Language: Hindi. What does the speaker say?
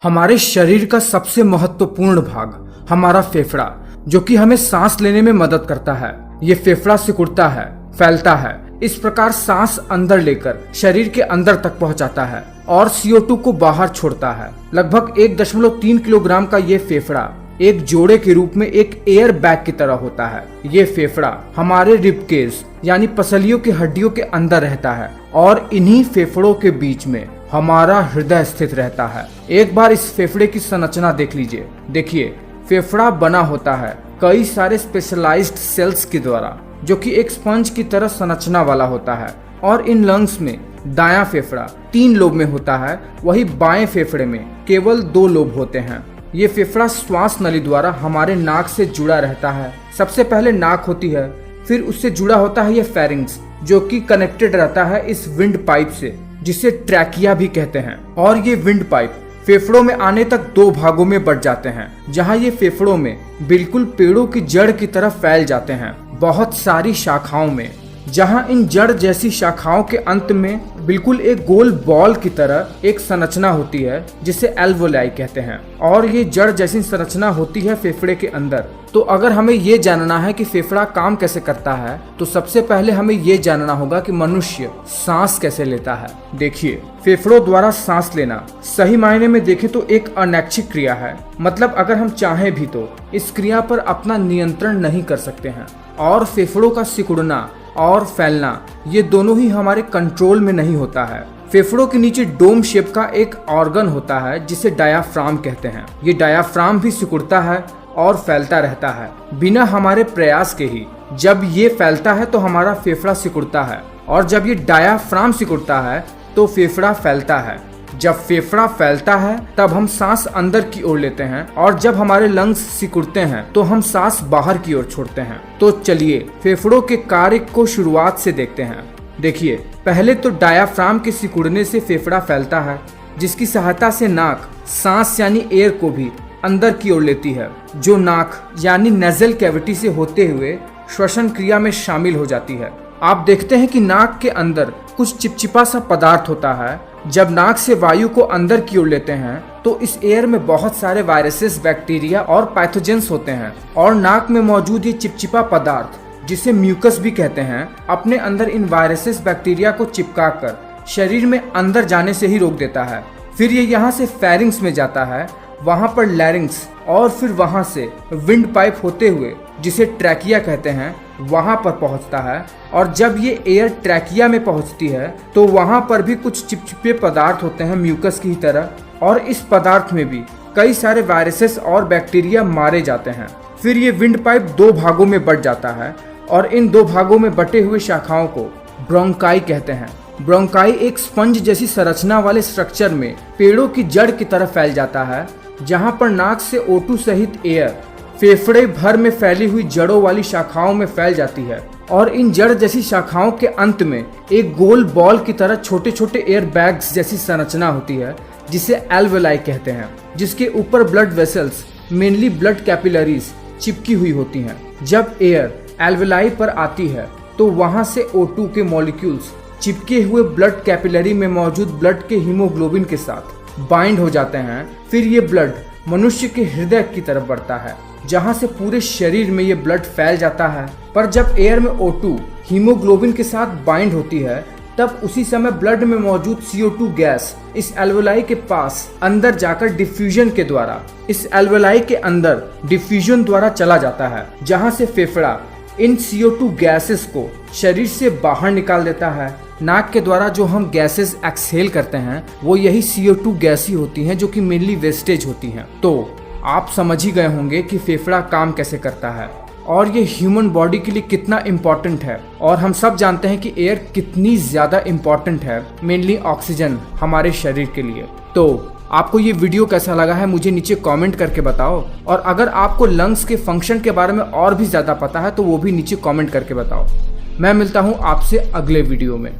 हमारे शरीर का सबसे महत्वपूर्ण भाग हमारा फेफड़ा, जो कि हमें सांस लेने में मदद करता है। ये फेफड़ा सिकुड़ता है, फैलता है, इस प्रकार सांस अंदर लेकर शरीर के अंदर तक पहुंचाता है और CO2 को बाहर छोड़ता है। लगभग 1.3 किलोग्राम का ये फेफड़ा एक जोड़े के रूप में एक एयर बैग की तरह होता है। ये फेफड़ा हमारे रिबकेज यानी पसलियों की हड्डियों के अंदर रहता है और इन्हीं फेफड़ों के बीच में हमारा हृदय स्थित रहता है। एक बार इस फेफड़े की संरचना देख लीजिए। देखिए, फेफड़ा बना होता है कई सारे स्पेशलाइज्ड सेल्स के द्वारा, जो कि एक स्पंज की तरह संरचना वाला होता है। और इन लंग्स में दायां फेफड़ा 3 लोब में होता है, वही बाएं फेफड़े में केवल 2 लोब होते हैं। ये फेफड़ा श्वास नली द्वारा हमारे नाक से जुड़ा रहता है। सबसे पहले नाक होती है, फिर उससे जुड़ा होता है ये फेरिंग्स, जो कि कनेक्टेड रहता है इस विंड पाइप से, जिसे ट्रैकिया भी कहते हैं। और ये विंड पाइप फेफड़ों में आने तक 2 भागों में बंट जाते हैं, जहां ये फेफड़ों में बिल्कुल पेड़ों की जड़ की तरह फैल जाते हैं, बहुत सारी शाखाओं में, जहां इन जड़ जैसी शाखाओं के अंत में बिल्कुल एक गोल बॉल की तरह एक संरचना होती है, जिसे एल्वोलाई कहते हैं। और ये जड़ जैसी संरचना होती है फेफड़े के अंदर। तो अगर हमें ये जानना है कि फेफड़ा काम कैसे करता है, तो सबसे पहले हमें ये जानना होगा कि मनुष्य सांस कैसे लेता है। देखिए, फेफड़ों द्वारा सांस लेना सही मायने में देखें तो एक अनैच्छिक क्रिया है। मतलब अगर हम चाहें भी तो इस क्रिया पर अपना नियंत्रण नहीं कर सकते हैं। और फेफड़ों का सिकुड़ना और फैलना, ये दोनों ही हमारे कंट्रोल में नहीं होता है। फेफड़ों के नीचे डोम शेप का एक ऑर्गन होता है, जिसे डायाफ्राम कहते हैं। ये डायाफ्राम भी सिकुड़ता है और फैलता रहता है बिना हमारे प्रयास के ही। जब ये फैलता है तो हमारा फेफड़ा सिकुड़ता है, और जब ये डायाफ्राम सिकुड़ता है तो फेफड़ा फैलता है। जब फेफड़ा फैलता है तब हम सांस अंदर की ओर लेते हैं, और जब हमारे लंग्स सिकुड़ते हैं तो हम सांस बाहर की ओर छोड़ते हैं। तो चलिए फेफड़ों के कार्य को शुरुआत से देखते हैं। देखिए, पहले तो डायाफ्राम के सिकुड़ने से फेफड़ा फैलता है, जिसकी सहायता से नाक सांस यानी एयर को भी अंदर की ओर लेती है, जो नाक यानी नेजल कैविटी से होते हुए श्वसन क्रिया में शामिल हो जाती है। आप देखते हैं कि नाक के अंदर कुछ चिपचिपा सा पदार्थ होता है। जब नाक से वायु को अंदर की ओर लेते हैं तो इस एयर में बहुत सारे वायरसेस, बैक्टीरिया और पैथोजेंस होते हैं, और नाक में मौजूद ये चिपचिपा पदार्थ, जिसे म्यूकस भी कहते हैं, अपने अंदर इन वायरसेस, बैक्टीरिया को चिपका कर शरीर में अंदर जाने से ही रोक देता है। फिर ये यहाँ से फेरिंग्स में जाता है, वहाँ पर लैरिंग्स, और फिर वहाँ से विंड पाइप होते हुए, जिसे ट्रैकिया कहते हैं, वहाँ पर पहुँचता है। और जब ये एयर ट्रैकिया में पहुँचती है तो वहाँ पर भी कुछ चिपचिपे पदार्थ होते हैं म्यूकस की तरह, और इस पदार्थ में भी कई सारे वायरसेस और बैक्टीरिया मारे जाते हैं। फिर ये विंड पाइप 2 भागों में बंट जाता है, और इन 2 भागों में बटे हुए शाखाओं को ब्रोंकाई कहते हैं। ब्रोंकाई एक स्पंज जैसी संरचना वाले स्ट्रक्चर में पेड़ों की जड़ की तरह फैल जाता है, जहाँ पर नाक से O2 सहित एयर फेफड़े भर में फैली हुई जड़ों वाली शाखाओं में फैल जाती है। और इन जड़ जैसी शाखाओं के अंत में एक गोल बॉल की तरह छोटे छोटे एयर बैग्स जैसी संरचना होती है, जिसे एल्वेलाई कहते हैं, जिसके ऊपर blood vessels, mainly blood capillaries, चिपकी हुई होती हैं। जब एयर एल्वेलाई पर आती है तो वहां से O2 के मॉलिक्यूल्स चिपके हुए ब्लड कैपिलरी में मौजूद ब्लड के हीमोग्लोबिन के साथ बाइंड हो जाते हैं। फिर ये ब्लड मनुष्य के हृदय की तरफ बढ़ता है, जहां से पूरे शरीर में ये ब्लड फैल जाता है। पर जब एयर में O2 हीमोग्लोबिन के साथ बाइंड होती है, तब उसी समय ब्लड में मौजूद CO2 गैस इस एल्वेलाई के पास अंदर जाकर डिफ्यूजन के द्वारा इस एल्वेलाई के अंदर डिफ्यूजन द्वारा चला जाता है, जहां से फेफड़ा इन CO2 गैसेस को शरीर से बाहर निकाल देता है। नाक के द्वारा जो हम गैसेस एक्सहेल करते हैं, वो यही CO2 गैस ही होती हैं, जो कि मेनली वेस्टेज होती हैं। तो आप समझ ही गए होंगे कि फेफड़ा काम कैसे करता है और ये ह्यूमन बॉडी के लिए कितना इम्पोर्टेंट है। और हम सब जानते हैं कि एयर कितनी ज़्यादा इम्पोर्टेंट है, मेनली ऑक्सीजन हमारे शरीर के लिए। तो आपको ये वीडियो कैसा लगा है मुझे नीचे कमेंट करके बताओ, और अगर आपको लंग्स के फंक्शन के बारे में और भी ज़्यादा पता है तो वो भी नीचे कमेंट करके बताओ। मैं मिलता हूँ आपसे अगले वीडियो में।